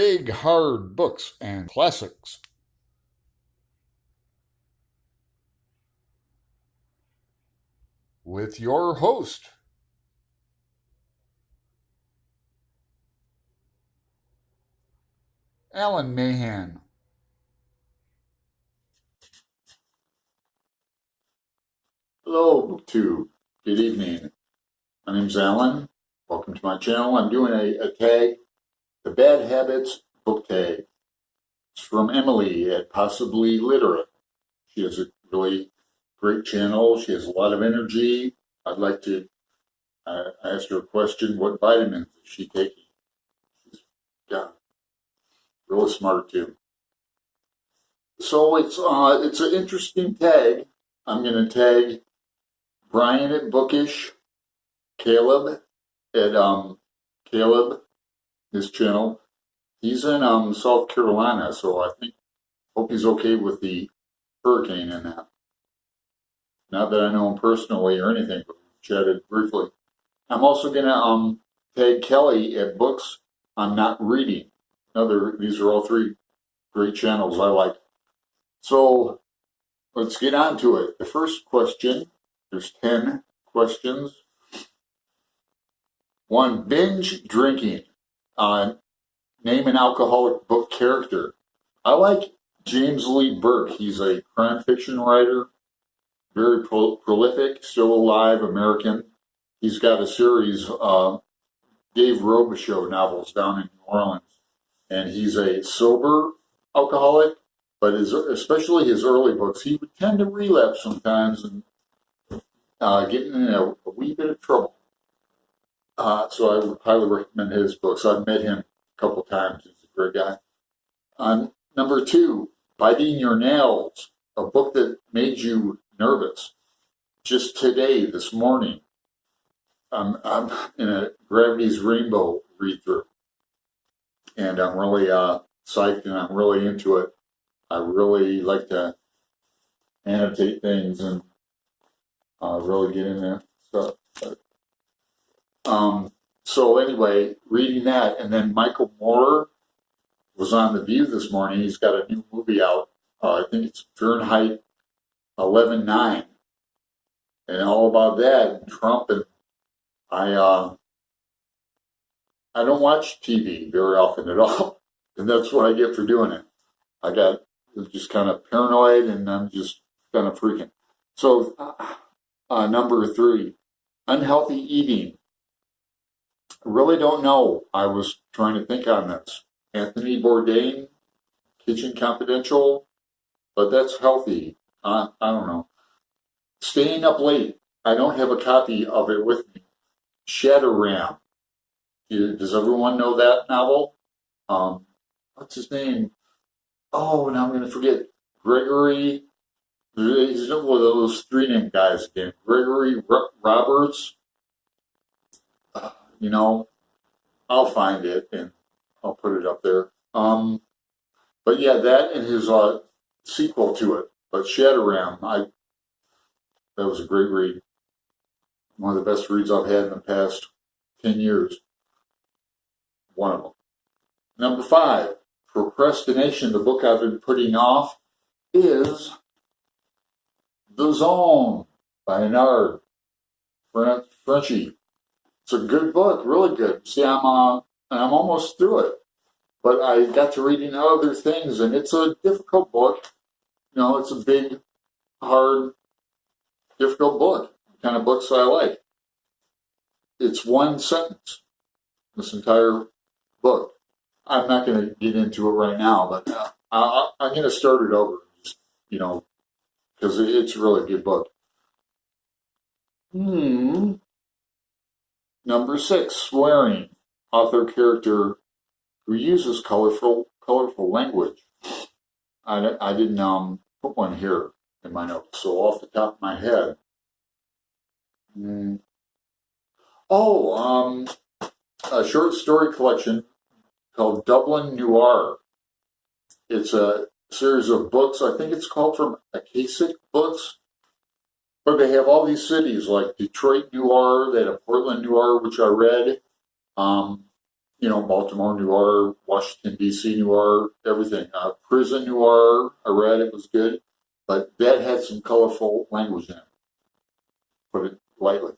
big, hard books and classics. With your host, Alan Mahan. Hello, BookTube. Good evening. My name's Alan. Welcome to my channel. I'm doing a tag, the Bad Habits book tag. It's from Emily at Possibly Literate. She has a really great channel. She has a lot of energy. I'd like to ask her a question. What vitamins is she taking? She's really smart too. So it's an interesting tag. I'm going to tag Brian at Bookish, Caleb at Caleb, his channel. He's in South Carolina, so I hope he's okay with the hurricane and that. Not that I know him personally or anything, but we've chatted briefly. I'm also gonna tag Kelly at Books I'm Not Reading. These are all three great channels I like. So let's get on to it. The first question, there's 10 questions. 1, binge drinking. Name an alcoholic book character. I like James Lee Burke. He's a crime fiction writer, very prolific, still alive, American. He's got a series of Dave Robichaux novels down in New Orleans. And he's a sober alcoholic, but especially his early books, he would tend to relapse sometimes and get in a wee bit of trouble. So I would highly recommend his books. I've met him a couple times. He's a great guy. Number 2, Biting Your Nails, a book that made you nervous. Just today, this morning, I'm in a Gravity's Rainbow read-through, and I'm really psyched and I'm really into it. I really like to annotate things and really get in there. So anyway, reading that, and then Michael Moore was on The View this morning. He's got a new movie out. I think it's Fahrenheit 11/9, and all about that, and Trump. And I don't watch TV very often at all, and that's what I get for doing it. I got just kind of paranoid, and I'm just kind of freaking. So number 3, unhealthy eating. I really don't know. I was trying to think on this. Anthony Bourdain, Kitchen Confidential, but that's healthy. I don't know. Staying up late. I don't have a copy of it with me. Shadowram. Does everyone know that novel? What's his name? Oh, now I'm going to forget. Gregory. He's one of those 3-name guys again. Gregory Roberts. I'll find it and I'll put it up there. But yeah, that and his sequel to it. But Shadowram, that was a great read. One of the best reads I've had in the past 10 years. One of them. Number 5, procrastination. The book I've been putting off is The Zone by Nard Frenchie. It's a good book, really good. See, I'm almost through it, but I got to reading other things, and it's a difficult book. It's a big, hard, difficult book. The kind of books I like. It's one sentence, this entire book. I'm not going to get into it right now, but I'm going to start it over, because it's a really good book. Number 6, swearing. Author character who uses colorful language. I didn't put one here in my notes, so off the top of my head. A short story collection called Dublin Noir. It's a series of books. I think it's called from Akashic Books. But they have all these cities like Detroit Noir, they have Portland Noir, which I read. Baltimore noir, Washington, D.C. noir, everything. Prison noir, I read, it was good. But that had some colorful language in it, put it lightly.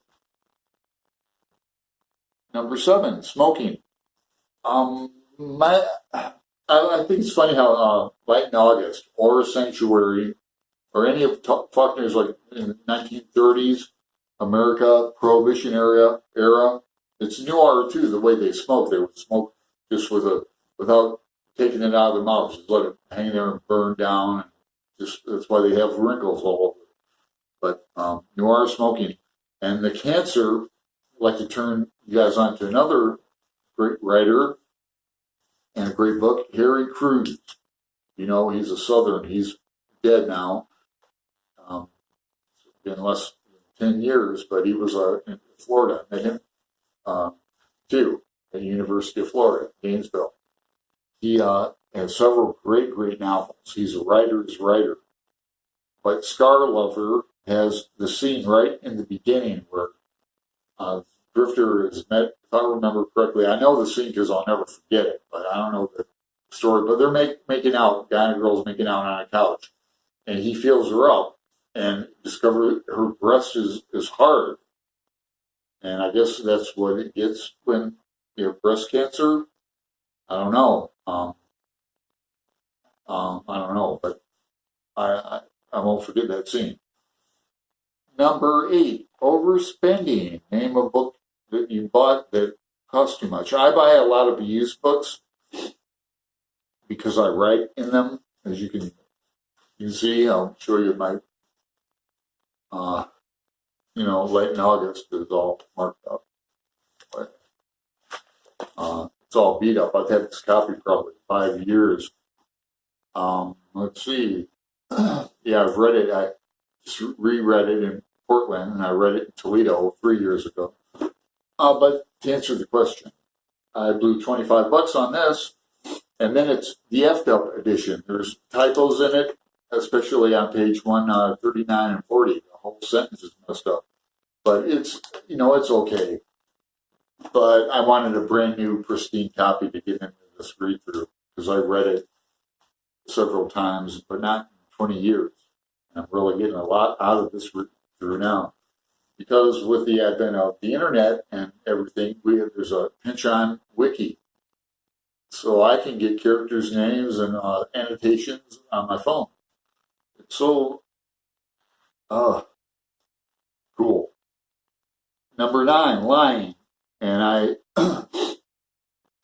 Number 7, smoking. I think it's funny how Light in August or Sanctuary or any of Faulkner's, like in the 1930s, America, Prohibition era. It's noir too, the way they smoke. They would smoke just without taking it out of their mouth, just let it hang there and burn down. That's why they have wrinkles all over. But noir smoking. And the cancer, I'd like to turn you guys on to another great writer and a great book, Harry Crews. He's a Southern. He's dead now. Been less than 10 years, but he was in Florida. I met him too at the University of Florida, Gainesville. He has several great novels. He's a writer's writer. But Scar Lover has the scene right in the beginning where Drifter is met, if I remember correctly. I know the scene because I'll never forget it, but I don't know the story. But they're making out, guy and girl's making out on a couch. And he feels her out and discovers her breast is hard. And I guess that's what it gets when you have breast cancer. I don't know. I don't know, but I won't forget that scene. Number 8, overspending. Name a book that you bought that cost too much. I buy a lot of used books because I write in them. As you can see, I'll show you my, Late in August is all marked up. But, it's all beat up. I've had this copy probably 5 years. Let's see. Yeah, I've read it. I just reread it in Portland, and I read it in Toledo 3 years ago. But to answer the question, I blew $25 on this, and then it's the effed up edition. There's typos in it, especially on page 139 and 40. The whole sentence is messed up. But it's okay. But I wanted a brand new, pristine copy to get into this read through because I read it several times, but not in 20 years. And I'm really getting a lot out of this read through now. Because with the advent of the internet and everything, there's a pinch on wiki. So I can get characters' names and annotations on my phone. It's so cool. Number 9, lying. And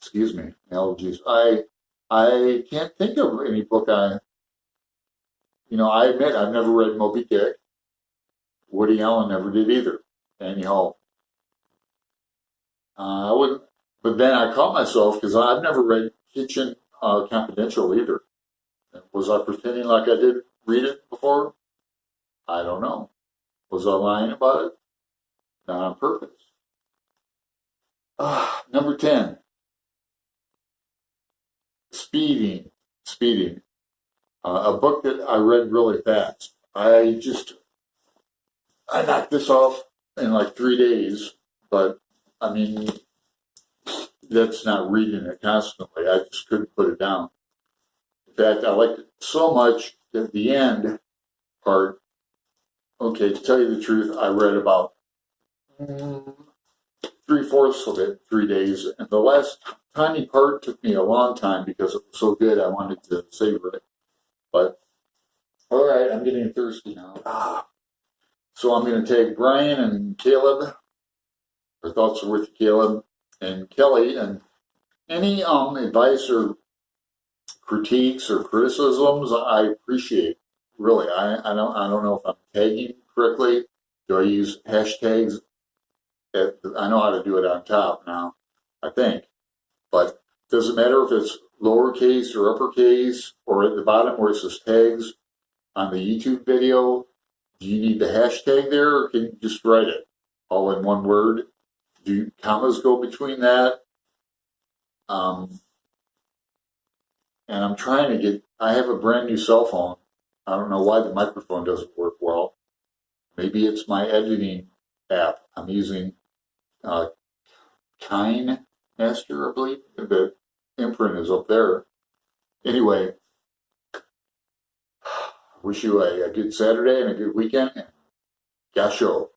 excuse me, allergies. I can't think of any book I admit I've never read Moby Dick. Woody Allen never did either. Annie Hall. I wouldn't, but then I caught myself because I've never read Kitchen Confidential either. Was I pretending like I did read it before? I don't know. Was I lying about it? Not on purpose. Number 10. Speeding. A book that I read really fast. I knocked this off in like 3 days, but I mean, that's not reading it constantly. I just couldn't put it down. In fact, I liked it so much that the end part, okay, to tell you the truth, I read about 3/4 of it, 3 days, and the last tiny part took me a long time because it was so good I wanted to savor it. But, all right, I'm getting thirsty now. So I'm going to take Brian and Caleb, our thoughts are with Caleb and Kelly, and any advice or critiques or criticisms I appreciate. Really, I don't know if I'm tagging correctly. Do I use hashtags? I know how to do it on top now, I think. But it doesn't matter if it's lowercase or uppercase or at the bottom where it says tags on the YouTube video. Do you need the hashtag there, or can you just write it all in one word? Do commas go between that? And I'm trying to I have a brand new cell phone. I don't know why the microphone doesn't work well. Maybe it's my editing app. I'm using Kine, Master, I believe. The imprint is up there. Anyway, wish you a good Saturday and a good weekend. Gasho.